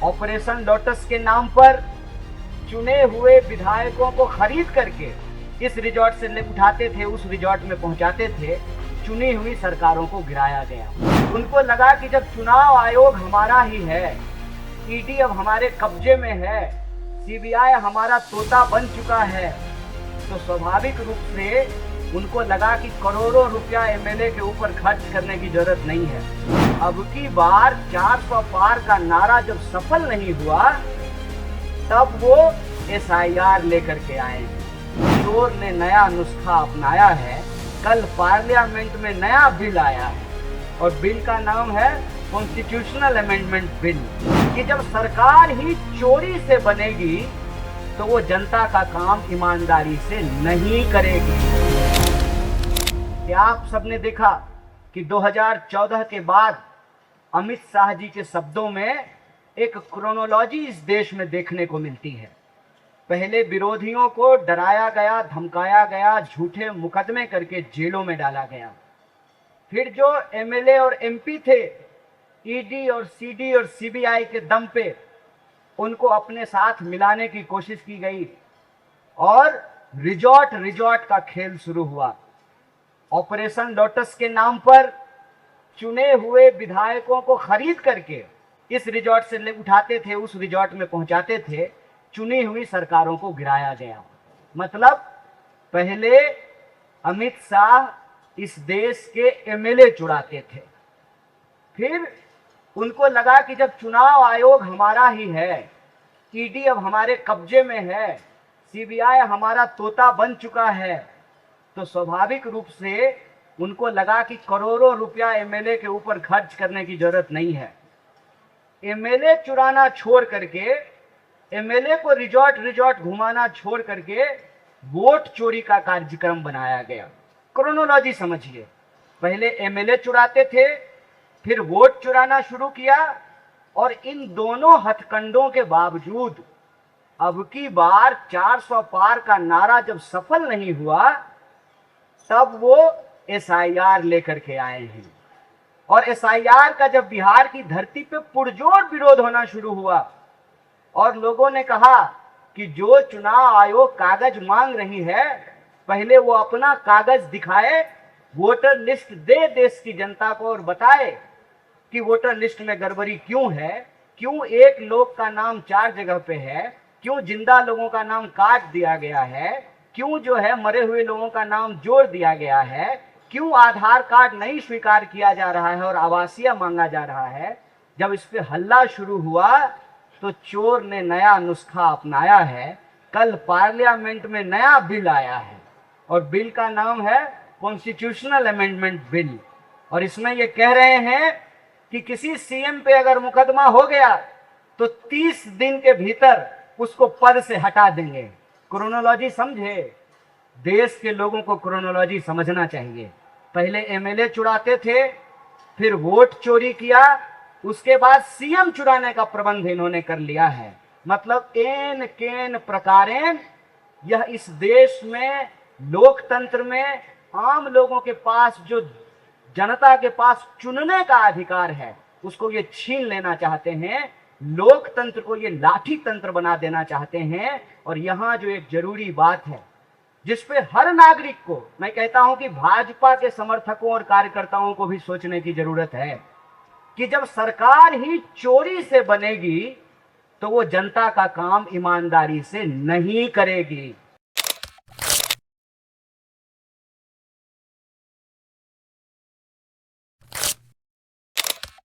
Operation lotus के नाम पर चुने हुए विधायकों को खरीद करके इस रिजॉर्ट से ले उठाते थे, उस रिजॉर्ट में पहुंचाते थे। चुनी हुई सरकारों को गिराया गया। उनको लगा कि जब चुनाव आयोग हमारा ही है, ईडी अब हमारे कब्जे में है, सीबीआई हमारा तोता बन चुका है, तो स्वाभाविक रूप से उनको लगा कि करोड़ों रुपया एमएलए के ऊपर खर्च करने की जरूरत नहीं है। अब की बार 400 पार का नारा जब सफल नहीं हुआ, तब वो एसआईआर लेकर के आए। चोर ने नया नुस्खा अपनाया है। कल पार्लियामेंट में नया बिल आया है और बिल का नाम है कॉन्स्टिट्यूशनल अमेंडमेंट बिल, कि जब सरकार ही चोरी से बनेगी तो वो जनता का काम ईमानदारी से नहीं करेगी। क्या आप सबने देखा कि 2014 के बाद अमित शाह जी के शब्दों में एक क्रोनोलॉजी इस देश में देखने को मिलती है। पहले विरोधियों को डराया गया, धमकाया गया, झूठे मुकदमे करके जेलों में डाला गया। फिर जो एमएलए और एमपी थे, ईडी और सीडी और सीबीआई के दम पे उनको अपने साथ मिलाने की कोशिश की गई और रिजॉर्ट का खेल शुरू हुआ। ऑपरेशन लोटस के नाम पर चुने हुए विधायकों को खरीद करके इस रिजॉर्ट से ले उठाते थे, उस रिजॉर्ट में पहुंचाते थे। चुनी हुई सरकारों को गिराया गया। मतलब पहले अमित शाह इस देश के एमएलए चुराते थे, फिर उनको लगा कि जब चुनाव आयोग हमारा ही है, ईडी अब हमारे कब्जे में है, सीबीआई हमारा तोता बन चुका है, तो स्वाभाविक रूप से उनको लगा कि करोड़ों रुपया एमएलए के ऊपर खर्च करने की जरूरत नहीं है। एमएलए चुराना छोड़ करके, एमएलए को रिजॉर्ट घुमाना छोड़ करके वोट चोरी का कार्यक्रम बनाया गया। क्रोनोलॉजी समझिए, पहले एमएलए चुराते थे, फिर वोट चुराना शुरू किया, और इन दोनों हथकंडों के बावजूद अब की बार 400 पार का नारा जब सफल नहीं हुआ, तब वो एसआईआर लेकर के आए हैं। और एसआईआर का जब बिहार की धरती पे पुरजोर विरोध होना शुरू हुआ और लोगों ने कहा कि जो चुनाव आयोग कागज मांग रही है, पहले वो अपना कागज दिखाए, वोटर लिस्ट दे देश की जनता को और बताए कि वोटर लिस्ट में गड़बड़ी क्यों है, क्यों एक लोग का नाम 4 जगह पे है, क्यों जिंदा लोगों का नाम काट दिया गया है, क्यों जो है मरे हुए लोगों का नाम जोड़ दिया गया है, क्यों आधार कार्ड नहीं स्वीकार किया जा रहा है और आवासीय मांगा जा रहा है। जब इस पे हल्ला शुरू हुआ तो चोर ने नया नुस्खा अपनाया है। कल पार्लियामेंट में नया बिल आया है और बिल का नाम है कॉन्स्टिट्यूशनल अमेंडमेंट बिल, और इसमें ये कह रहे हैं कि किसी सीएम पे अगर मुकदमा हो गया तो 30 दिन के भीतर उसको पद से हटा देंगे। क्रोनोलॉजी समझे, देश के लोगों को क्रोनोलॉजी समझना चाहिए। पहले एमएलए चुराते थे, फिर वोट चोरी किया, उसके बाद सीएम चुराने का प्रबंध इन्होंने कर लिया है। मतलब एन केन प्रकारेण यह इस देश में लोकतंत्र में आम लोगों के पास, जो जनता के पास चुनने का अधिकार है, उसको ये छीन लेना चाहते हैं। लोकतंत्र को ये लाठी तंत्र बना देना चाहते हैं। और यहाँ जो एक जरूरी बात है जिसपे हर नागरिक को, मैं कहता हूं कि भाजपा के समर्थकों और कार्यकर्ताओं को भी सोचने की जरूरत है कि जब सरकार ही चोरी से बनेगी तो वो जनता का काम ईमानदारी से नहीं करेगी।